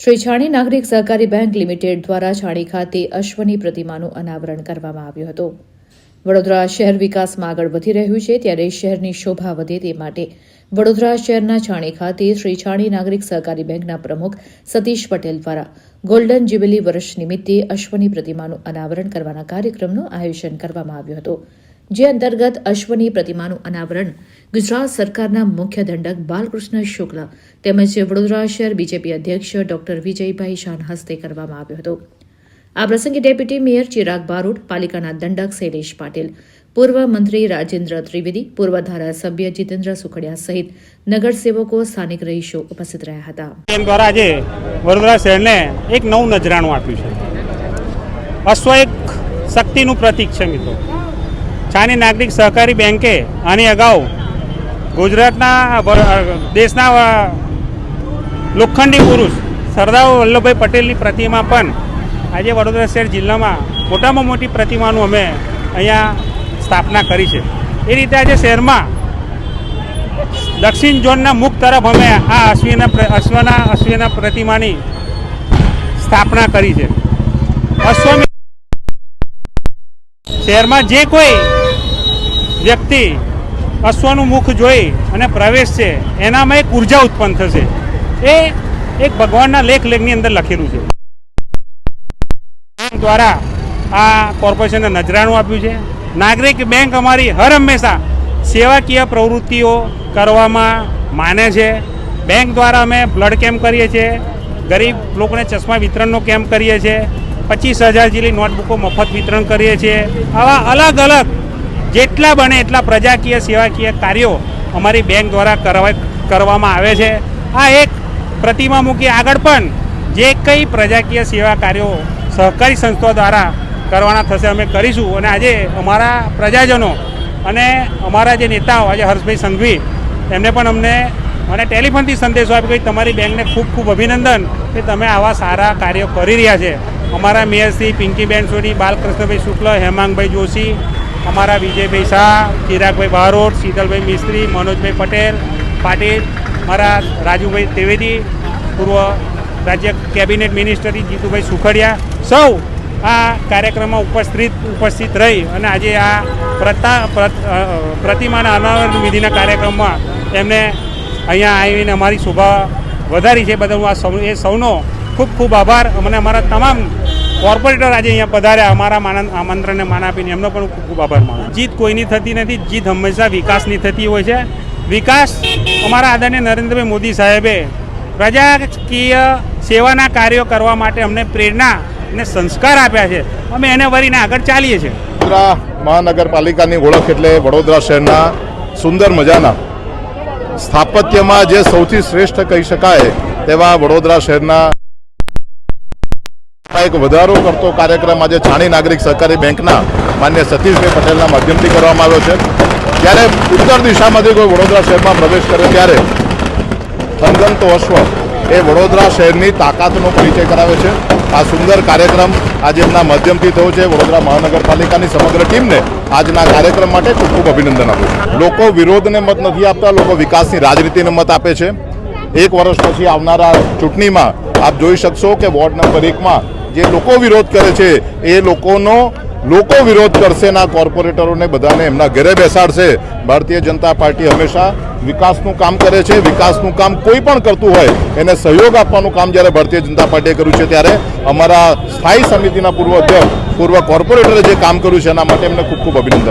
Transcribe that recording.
શ્રી છાણી નાગરિક સહકારી bank limited દ્વારા છાણી ખાતે અશ્વની પ્રતિમાનું અનાવરણ કરવામાં આવ્યું હતું. વડોદરા શહેર વિકાસમાં આગળ વધી રહ્યું છે, ત્યારે શહેરની શોભા વધે તે માટે વડોદરા શહેરના છાણી ખાતે શ્રી છાણી નાગરિક સહકારી બેંકના પ્રમુખ સતીશ પટેલ દ્વારા ગોલ્ડન જ્યુબિલી વર્ષ નિમિત્તે અશ્વની પ્રતિમાનું અનાવરણ કરવાના કાર્યક્રમનું આયોજન કરવામાં આવ્યું હતું. જે અંતર્ગત અશ્વની પ્રતિમાનું અનાવરણ ગુજરાત સરકારના મુખ્ય દંડક બાલકૃષ્ણ શુક્લ તેમજ વડોદરા શહેર બીજેપી અધ્યક્ષ ડોક્ટર વિજયભાઈ શાહના હસ્તે કરવામાં આવ્યું હતું. આ પ્રસંગે ડેપ્યુટી મેયર ચિરાગ બારોટ, પાલિકાના દંડક શૈલેષ પાટીલ, પૂર્વ મંત્રી રાજેન્દ્ર ત્રિવેદી, પૂર્વ ધારાસભ્ય જીતેન્દ્ર સુખડિયા સહિત નગરસેવકો, સ્થાનિક રહીશો ઉપસ્થિત રહ્યા હતા. દ્વારા આજે વડોદરા શહેરને એક નવું નજરાણું આપ્યું છે. અશ્વ એક શક્તિનું પ્રતીક છે. મિત્રો, છાણી નાગરિક સહકારી બેંકે આની અગાઉ ગુજરાતના દેશના લોખંડી પુરુષ સરદાર વલ્લભભાઈ પટેલની પ્રતિમા પણ આજે વડોદરા શહેર જિલ્લામાં મોટામાં મોટી પ્રતિમાનું અમે અહીંયા સ્થાપના કરી છે. એ રીતે આજે શહેરમાં દક્ષિણ ઝોનના મુખ તરફ અમે આ અશ્વના પ્રતિમાની સ્થાપના કરી છે. શહેરમાં જે કોઈ વ્યક્તિ અશ્વનું મુખ જોઈ અને પ્રવેશ છે એનામાં એક ઉર્જા ઉત્પન્ન થશે. એ એક ભગવાનના લેખની અંદર લખેલું છે. દ્વારા આ કોર્પોરેશનને નજરાણું આપ્યું છે. નાગરિક બેંક અમારી હર હંમેશા સેવાકીય પ્રવૃત્તિઓ કરવામાં માને છે. બેંક દ્વારા અમે બ્લડ કેમ્પ કરીએ છીએ, ગરીબ લોકોને ચશ્મા વિતરણનો કેમ્પ કરીએ છીએ, 25,000 જેટલી નોટબુકો મફત વિતરણ કરીએ છીએ. આવા અલગ અલગ જેટલા બને એટલા પ્રજાકીય સેવાકીય કાર્યો અમારી બેંક દ્વારા કરવામાં આવે છે. આ એક પ્રતિમા મૂકી આગળ પણ જે કંઈ પ્રજાકીય સેવા કાર્યો સહકારી સંસ્થાઓ દ્વારા કરવાના થશે અમે કરીશું. અને આજે અમારા પ્રજાજનો અને અમારા જે નેતાઓ આજે હર્ષભાઈ સંઘવી એમને પણ મને ટેલિફોનથી સંદેશો આપ્યો કે તમારી બેંકને ખૂબ ખૂબ અભિનંદન કે તમે આવા સારા કાર્યો કરી રહ્યા છે. અમારા મેયર શ્રી પિંકીબેન સોની, બાલકૃષ્ણભાઈ શુક્લ, હેમાંગભાઈ જોશી, અમારા વિજયભાઈ શાહ, ચિરાગભાઈ બારોટ, શીતલભાઈ મિસ્ત્રી, મનોજભાઈ પાટીલ, મારા રાજુભાઈ ત્રિવેદી, પૂર્વ રાજ્ય કેબિનેટ મિનિસ્ટર જીતુભાઈ સુખડિયા, સૌ આ કાર્યક્રમમાં ઉપસ્થિત રહી અને આજે આ પ્રતિમાના અનાવરણ વિધિના કાર્યક્રમમાં એમને અહીંયા આવીને અમારી શોભા વધારી છે. બદલ એ સૌનો ખૂબ ખૂબ આભાર. અને અમારા તમામ કોર્પોરેટર આજે અહીંયા પધાર્યા, અમારા આમંત્રણને માન આપીને એમનો પણ ખૂબ ખૂબ આભાર માનું. જીત કોઈની થતી નથી, જીત હંમેશા વિકાસની થતી હોય છે. વિકાસ અમારા આદરણીય નરેન્દ્રભાઈ મોદી સાહેબે પ્રજાકીય સેવાના કાર્યો કરવા માટે અમને પ્રેરણા અને સંસ્કાર આપ્યા છે. અમે એને વરીને આગળ ચાલીએ છીએ. વડોદરા મહાનગરપાલિકાની ઓળખ એટલે વડોદરા શહેરના સુંદર મજાના સ્થાપત્યમાં જે સૌથી શ્રેષ્ઠ કહી શકાય તેવા વડોદરા શહેરના એક વધારો કરતો કાર્યક્રમ આજે છાણી નાગરિક સહકારી બેંકના માન્ય સતીશભાઈ પટેલના માધ્યમથી કરવામાં આવ્યો છે. જ્યારે ઉત્તર દિશામાંથી કોઈ વડોદરા શહેરમાં પ્રવેશ કરે ત્યારે થનગનતો અશ્વ એ વડોદરા શહેરની તાકાતનો પરિચય કરાવે છે. આ સુંદર કાર્યક્રમ આજે એમના માધ્યમથી થયો છે. વડોદરા મહાનગરપાલિકાની સમગ્ર ટીમને આજના કાર્યક્રમ માટે ખૂબ ખૂબ અભિનંદન આપું છું. લોકો વિરોધને મત નથી આપતા, લોકો વિકાસની રાજનીતિને મત આપે છે. 1 વર્ષ પછી આવનારા ચૂંટણીમાં આપ જોઈ શકશો કે વોર્ડ નંબર 1માં જે લોકો વિરોધ કરે છે એ લોકો વિરોધ કરશે ના કોર્પોરેટરોને બધાને એમના ઘરે બેસાડશે. ભારતીય જનતા પાર્ટી હંમેશા વિકાસનું કામ કરે છે. વિકાસનું કામ કોઈ પણ કરતું હોય એને સહયોગ આપવાનું કામ જ્યારે ભારતીય જનતા પાર્ટીએ કર્યું છે ત્યારે અમારા સ્થાયી સમિતિના પૂર્વ અધ્યક્ષ, પૂર્વ કોર્પોરેટરે જે કામ કર્યું છે એના માટે એમને ખૂબ ખૂબ અભિનંદન.